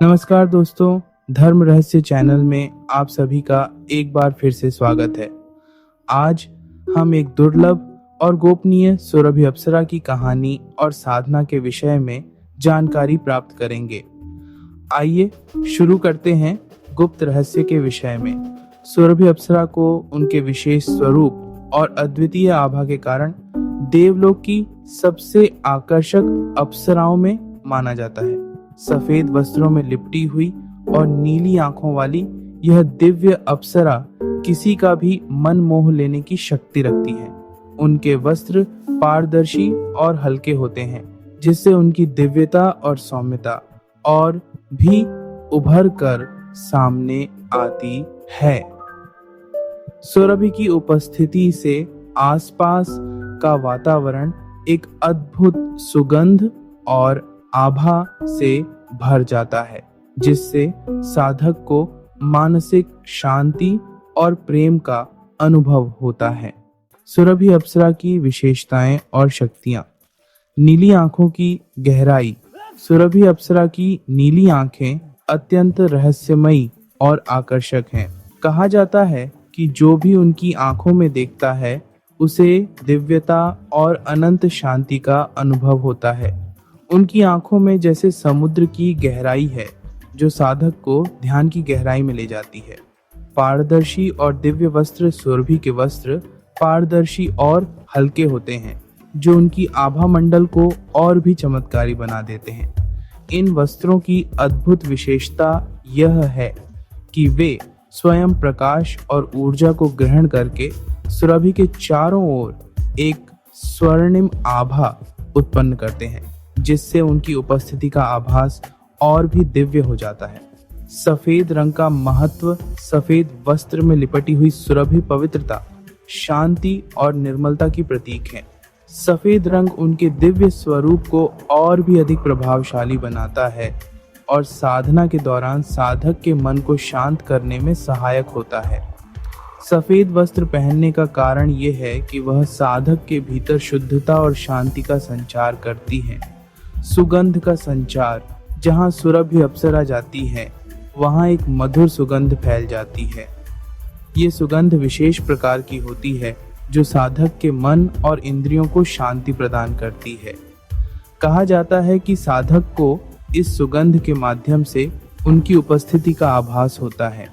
नमस्कार दोस्तों, धर्म रहस्य चैनल में आप सभी का एक बार फिर से स्वागत है। आज हम एक दुर्लभ और गोपनीय सुरभि अप्सरा की कहानी और साधना के विषय में जानकारी प्राप्त करेंगे। आइए शुरू करते हैं गुप्त रहस्य के विषय में। सुरभि अप्सरा को उनके विशेष स्वरूप और अद्वितीय आभा के कारण देवलोक की सबसे आकर्षक अप्सराओं में माना जाता है। सफेद वस्त्रों में लिपटी हुई और नीली आंखों वाली यह दिव्य अप्सरा किसी का भी मन मोह लेने की शक्ति रखती है। उनके वस्त्र पारदर्शी और हल्के होते हैं, जिससे उनकी दिव्यता और सौम्यता और भी उभर कर सामने आती है। सुरभि की उपस्थिति से आसपास का वातावरण एक अद्भुत सुगंध और आभा से भर जाता है, जिससे साधक को मानसिक शांति और प्रेम का अनुभव होता है। सुरभि अप्सरा की विशेषताएं और शक्तियां। नीली आंखों की गहराई। सुरभि अप्सरा की नीली आंखें अत्यंत रहस्यमयी और आकर्षक हैं। कहा जाता है कि जो भी उनकी आंखों में देखता है उसे दिव्यता और अनंत शांति का अनुभव होता है। उनकी आंखों में जैसे समुद्र की गहराई है, जो साधक को ध्यान की गहराई में ले जाती है। पारदर्शी और दिव्य वस्त्र। सुरभि के वस्त्र पारदर्शी और हल्के होते हैं, जो उनकी आभा मंडल को और भी चमत्कारी बना देते हैं। इन वस्त्रों की अद्भुत विशेषता यह है कि वे स्वयं प्रकाश और ऊर्जा को ग्रहण करके सुरभि के चारों ओर एक स्वर्णिम आभा उत्पन्न करते हैं, जिससे उनकी उपस्थिति का आभास और भी दिव्य हो जाता है। सफेद रंग का महत्व। सफेद वस्त्र में लिपटी हुई सुरभि पवित्रता, शांति और निर्मलता की प्रतीक है। सफेद रंग उनके दिव्य स्वरूप को और भी अधिक प्रभावशाली बनाता है और साधना के दौरान साधक के मन को शांत करने में सहायक होता है। सफेद वस्त्र पहनने का कारण यह है कि वह साधक के भीतर शुद्धता और शांति का संचार करती है। सुगंध का संचार। जहाँ सुरभि अप्सरा जाती है, वहाँ एक मधुर सुगंध फैल जाती है। ये सुगंध विशेष प्रकार की होती है, जो साधक के मन और इंद्रियों को शांति प्रदान करती है। कहा जाता है कि साधक को इस सुगंध के माध्यम से उनकी उपस्थिति का आभास होता है।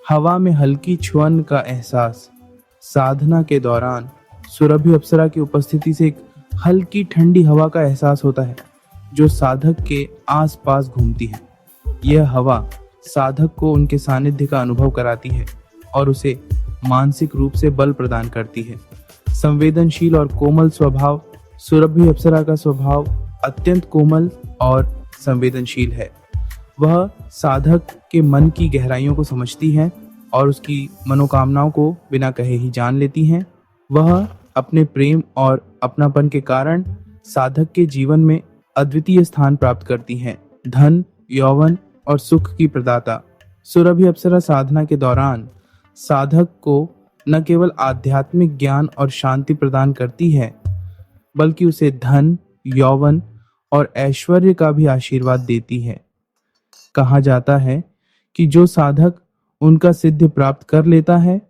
हवा में हल्की छुअन का एहसास। साधना के दौरान सुरभि अप्सरा की उपस्थिति से एक हल्की ठंडी हवा का एहसास होता है, जो साधक के आसपास घूमती है। यह हवा साधक को उनके सानिध्य का अनुभव कराती है और उसे मानसिक रूप से बल प्रदान करती है। संवेदनशील और कोमल स्वभाव। सुरभि अप्सरा का स्वभाव अत्यंत कोमल और संवेदनशील है। वह साधक के मन की गहराइयों को समझती है और उसकी मनोकामनाओं को बिना कहे ही जान लेती हैं। वह अपने प्रेम और अपनापन के कारण साधक के जीवन में अद्वितीय स्थान प्राप्त करती हैं। धन, यौवन और सुख की प्रदाता। सुरभि अप्सरा साधना के दौरान साधक को न केवल आध्यात्मिक ज्ञान और शांति प्रदान करती है, बल्कि उसे धन, यौवन और ऐश्वर्य का भी आशीर्वाद देती है। कहा जाता है कि जो साधक उनका सिद्ध प्राप्त कर लेता है,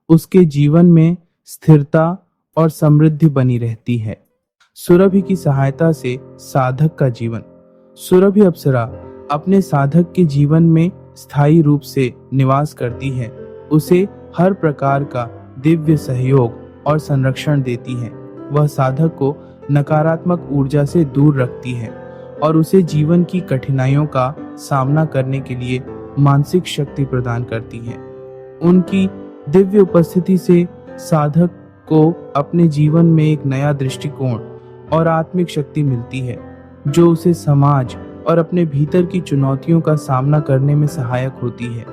उसके जीवन में स्थिरता और समृद्धि बनी रहती है। सुरभि की सहायता से साधक का जीवन। सुरभि अप्सरा अपने साधक के जीवन में स्थायी रूप से निवास करती है। उसे हर प्रकार का दिव्य सहयोग और संरक्षण देती है। वह साधक को नकारात्मक ऊर्जा से दूर रखती है और उसे जीवन की कठिनाइयों का सामना करने के लिए मानसिक शक्ति प्रदान करती है। उनकी दिव्य उपस्थिति से साधक को अपने जीवन में एक नया दृष्टिकोण और आत्मिक शक्ति मिलती है, जो उसे समाज और अपने भीतर की चुनौतियों का सामना करने में सहायक होती है।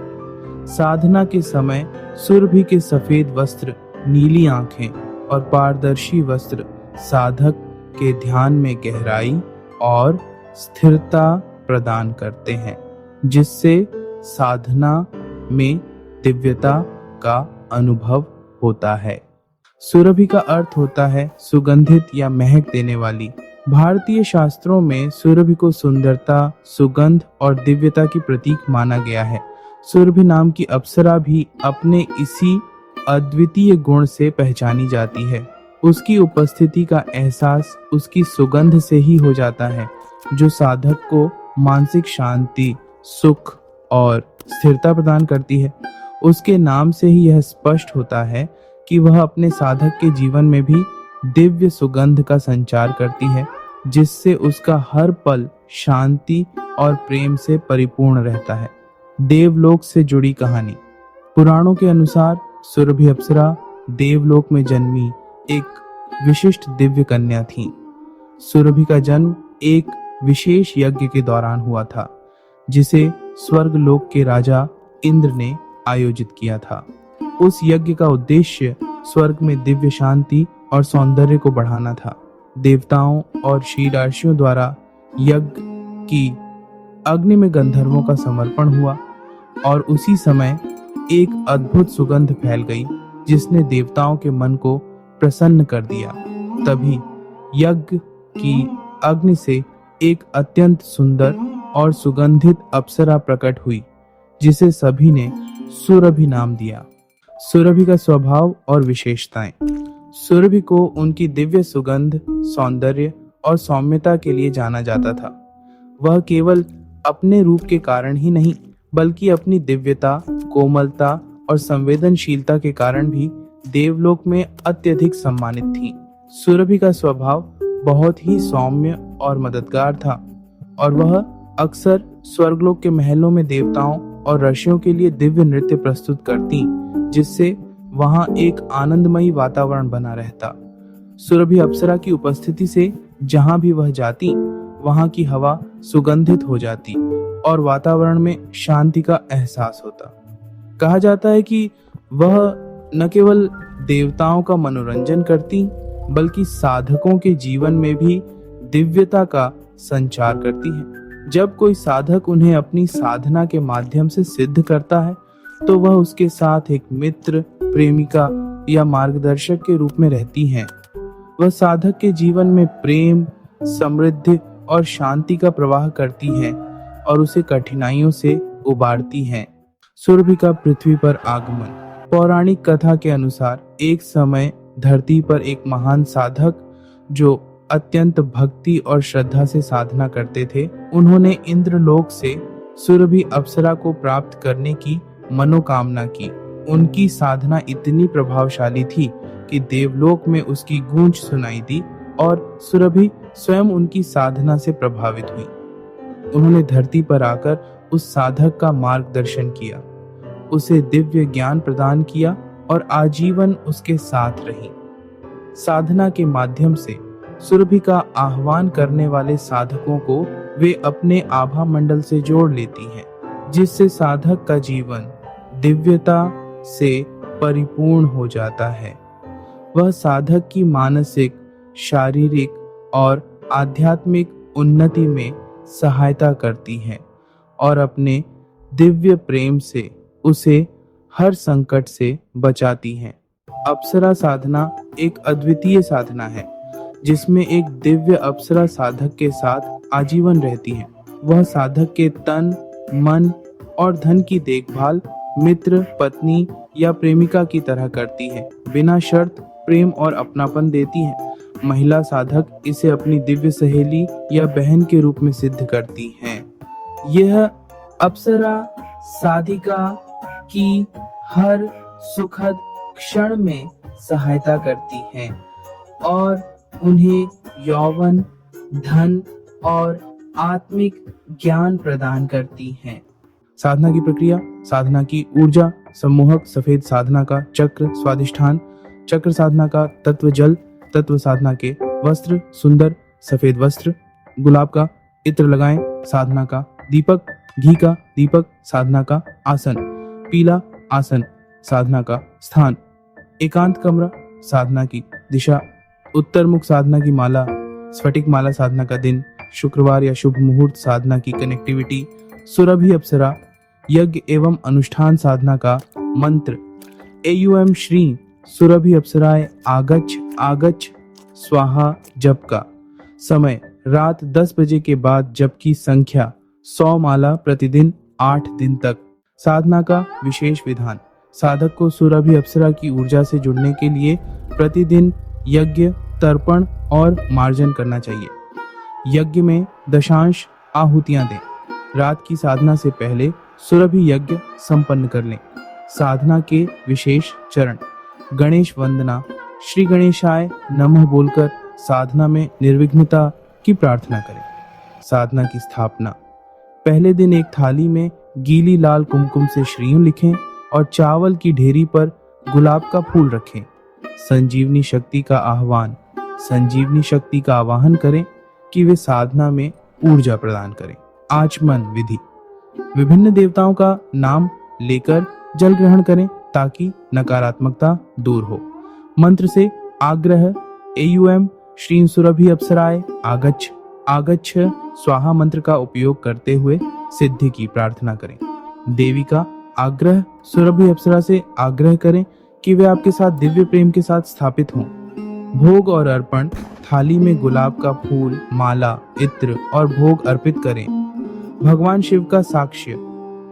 साधना के समय सुरभि के सफेद वस्त्र, नीली आंखें और पारदर्शी वस्त्र साधक के ध्यान में गहराई और स्थिरता प्रदान करते हैं, जिससे साधना में दिव्यता का अनुभव होता है। सुरभि का अर्थ होता है सुगंधित या महक देने वाली, भारतीय शास्त्रों में सुरभि को सुंदरता, सुगंध और दिव्यता की प्रतीक माना गया है। सुरभि नाम की अप्सरा भी अपने इसी अद्वितीय गुण से पहचानी जाती है। उसकी उपस्थिति का एहसास उसकी सुगंध से ही हो जाता है, जो साधक को मानसिक शांति, सुख और स्थिरता प्रदान करती है। उसके नाम से ही यह स्पष्ट होता है कि वह अपने साधक के जीवन में भी दिव्य सुगंध का संचार करती है, जिससे उसका हर पल शांति और प्रेम से परिपूर्ण रहता है। देवलोक से जुड़ी कहानी। पुराणों के अनुसार सुरभि अप्सरा देवलोक में जन्मी एक विशिष्ट दिव्य कन्या थी। सुरभि का जन्म एक विशेष यज्ञ के दौरान हुआ था, जिसे स्वर्गलोक के राजा इंद्र ने आयोजित किया था। उस यज्ञ का उद्देश्य स्वर्ग में दिव्य शांति और सौंदर्य को बढ़ाना था। देवताओं और शीरार्षियों द्वारा यज्ञ की अग्नि में गंधर्वों का समर्पण हुआ और उसी समय एक अद्भुत सुगंध फैल गई, जिसने देवताओं के मन को प्रसन्न कर दिया। तभी यज्ञ की अग्नि से एक अत्यंत सुंदर और सुगंधित अप्सरा प्रकट हुई, जिसे सभी ने सुरभि नाम दिया। सुरभि का स्वभाव और विशेषताएं। सुरभि को उनकी दिव्य सुगंध, सौंदर्य और सौम्यता के लिए जाना जाता था। वह केवल अपने रूप के कारण ही नहीं, बल्कि अपनी दिव्यता, कोमलता और संवेदनशीलता के कारण भी देवलोक में अत्यधिक सम्मानित थी। सुरभि का स्वभाव बहुत ही सौम्य और मददगार था और वह अक्सर स्वर्गलोक के महलों में देवताओं और ऋषियों के लिए दिव्य नृत्य प्रस्तुत करती, जिससे वहां एक आनंदमयी वातावरण बना रहता। सुरभि अप्सरा की उपस्थिति से जहां भी वह जाती, वहां की हवा सुगंधित हो जाती और वातावरण में शांति का एहसास होता। कहा जाता है कि वह न केवल देवताओं का मनोरंजन करती, बल्कि साधकों के जीवन में भी दिव्यता का संचार करती है। जब कोई साधक उन्हें अपनी साधना के माध्यम से सिद्ध करता है, तो वह उसके साथ एक मित्र, प्रेमिका या मार्गदर्शक के रूप में रहती हैं। वह साधक के जीवन में प्रेम, समृद्धि और शांति का प्रवाह करती हैं और उसे कठिनाइयों से उबारती हैं। सुरभि का पृथ्वी पर आगमन। पौराणिक कथा के अनुसार एक समय धरती पर एक महान साधक, जो अत्यंत भक्ति और श्रद्धा से साधना करते थे, उन्होंने इंद्रलोक से सुरभि अप्सरा को प्राप्त करने की मनोकामना की। उनकी साधना इतनी प्रभावशाली थी कि देवलोक में उसकी गूंज सुनाई दी और सुरभि स्वयं उनकी साधना से प्रभावित हुई। उन्होंने धरती पर आकर उस साधक का मार्गदर्शन किया, उसे दिव्य ज्ञान प्रदान किया और आजीवन उसके साथ रही। साधना के माध्यम से सुरभि का आह्वान करने वाले साधकों को वे अपने आभा मंडल से जोड़ लेती हैं, जिससे साधक का जीवन दिव्यता से परिपूर्ण हो जाता है। वह साधक की मानसिक, शारीरिक और आध्यात्मिक उन्नति में सहायता करती हैं और अपने दिव्य प्रेम से उसे हर संकट से बचाती हैं। अप्सरा साधना एक अद्वितीय साधना है, जिसमें एक दिव्य अप्सरा साधक के साथ आजीवन रहती है। वह साधक के तन, मन और धन की देखभाल मित्र, पत्नी या प्रेमिका की तरह करती है, बिना शर्त प्रेम और अपनापन देती है। महिला साधक इसे अपनी दिव्य सहेली या बहन के रूप में सिद्ध करती हैं। यह अप्सरा साधिका की हर सुखद क्षण में सहायता करती हैं और उन्हें यौवन, धन और आत्मिक ज्ञान प्रदान करती हैं। साधना की प्रक्रिया। साधना की ऊर्जा। सम्मोहक सफेद साधना का चक्र स्वादिष्ठान। चक्र साधना का तत्व जल। तत्व साधना के वस्त्र सुंदर सफेद वस्त्र। गुलाब का इत्र लगाएं। साधना का दीपक। घी का दीपक। साधना का आसन। पीला आसन। साधना का स्थान। एकांत कमरा। साधना की दिशा। उत्तर मुख साधना की माला। स्फटिक माला साधना का दिन। शुक्रवार या शुभ मुहूर्त साधना की कनेक्टिविटी। सुरभि अप्सरा यज्ञ एवं अनुष्ठान साधना का मंत्र। एयुएम श्री सुरभि अप्सराय आगच्छ आगच्छ स्वाहा जप का। समय रात 10 बजे के बाद, जबकि संख्या 100 माला प्रतिदिन 8 दिन तक। साधना का विशेष विधान। साधक को सुरभि अप्सरा की ऊर्जा से जुड़ने के लिए प्रतिदिन यज्ञ, तर्पण और मार्जन करना चाहिए। यज्ञ में दशांश आहुतियां दें। रात की साधना से पहले सुरभि यज्ञ संपन्न कर लें। साधना के विशेष चरण। गणेश वंदना। श्री गणेशाय नमः बोलकर साधना में निर्विघ्नता की प्रार्थना करें। साधना की स्थापना। पहले दिन एक थाली में गीली लाल कुमकुम से श्रीं लिखें और चावल की ढेरी पर गुलाब का फूल रखें। संजीवनी शक्ति का आह्वान। संजीवनी शक्ति का आवाहन करें कि वे साधना में ऊर्जा प्रदान करें। आचमन विधि। विभिन्न देवताओं का नाम लेकर जल ग्रहण करें ताकि नकारात्मकता दूर हो। मंत्र से आग्रह। एयुएम श्रीं सुरभि अप्सराय आगच्छ आगच्छ स्वाहा मंत्र का उपयोग करते हुए सिद्धि की प्रार्थना करें। देवी का आग्रह। सुरभि अप्सरा से आग्रह करें कि वे आपके साथ दिव्य प्रेम के साथ स्थापित हों। भोग और अर्पण। थाली में गुलाब का फूल, माला, इत्र और भोग अर्पित करें। भगवान शिव का साक्ष्य।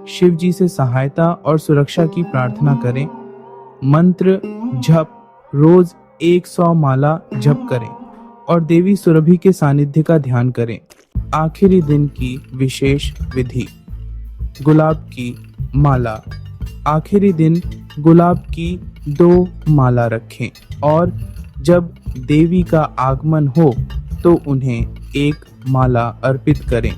शिव जी से सहायता और सुरक्षा की प्रार्थना करें। मंत्र जप। रोज 100 माला जप करें और देवी सुरभि के सानिध्य का ध्यान करें। आखिरी दिन की विशेष विधि। गुलाब की माला। आखिरी दिन गुलाब की 2 माला रखें और जब देवी का आगमन हो तो उन्हें 1 माला अर्पित करें।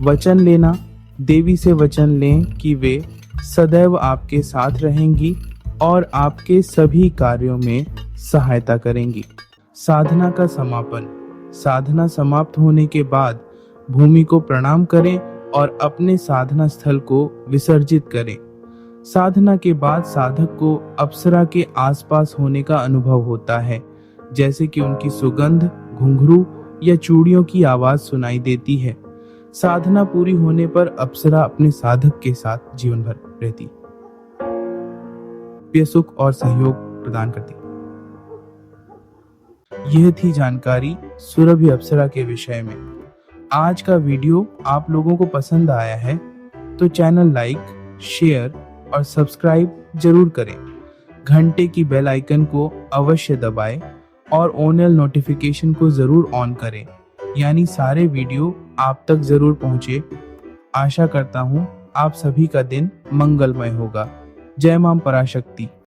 वचन लेना। देवी से वचन लें कि वे सदैव आपके साथ रहेंगी और आपके सभी कार्यों में सहायता करेंगी। साधना का समापन। साधना समाप्त होने के बाद भूमि को प्रणाम करें और अपने साधना स्थल को विसर्जित करें। साधना के बाद साधक को अप्सरा के आसपास होने का अनुभव होता है, जैसे कि उनकी सुगंध, घुंघरू या चूड़ियों की आवाज सुनाई देती है। साधना पूरी होने पर अप्सरा अपने साधक के साथ जीवन भर रहती, सुख और सहयोग प्रदान करती। यह थी जानकारी सुरभि अप्सरा के विषय में। आज का वीडियो आप लोगों को पसंद आया है तो चैनल लाइक, शेयर और सब्सक्राइब जरूर करें। घंटे की बेल आइकन को अवश्य दबाएं और ऑल नोटिफिकेशन को जरूर ऑन करें, यानी सारे वीडियो आप तक जरूर पहुंचे। आशा करता हूं आप सभी का दिन मंगलमय होगा। जय मां पराशक्ति।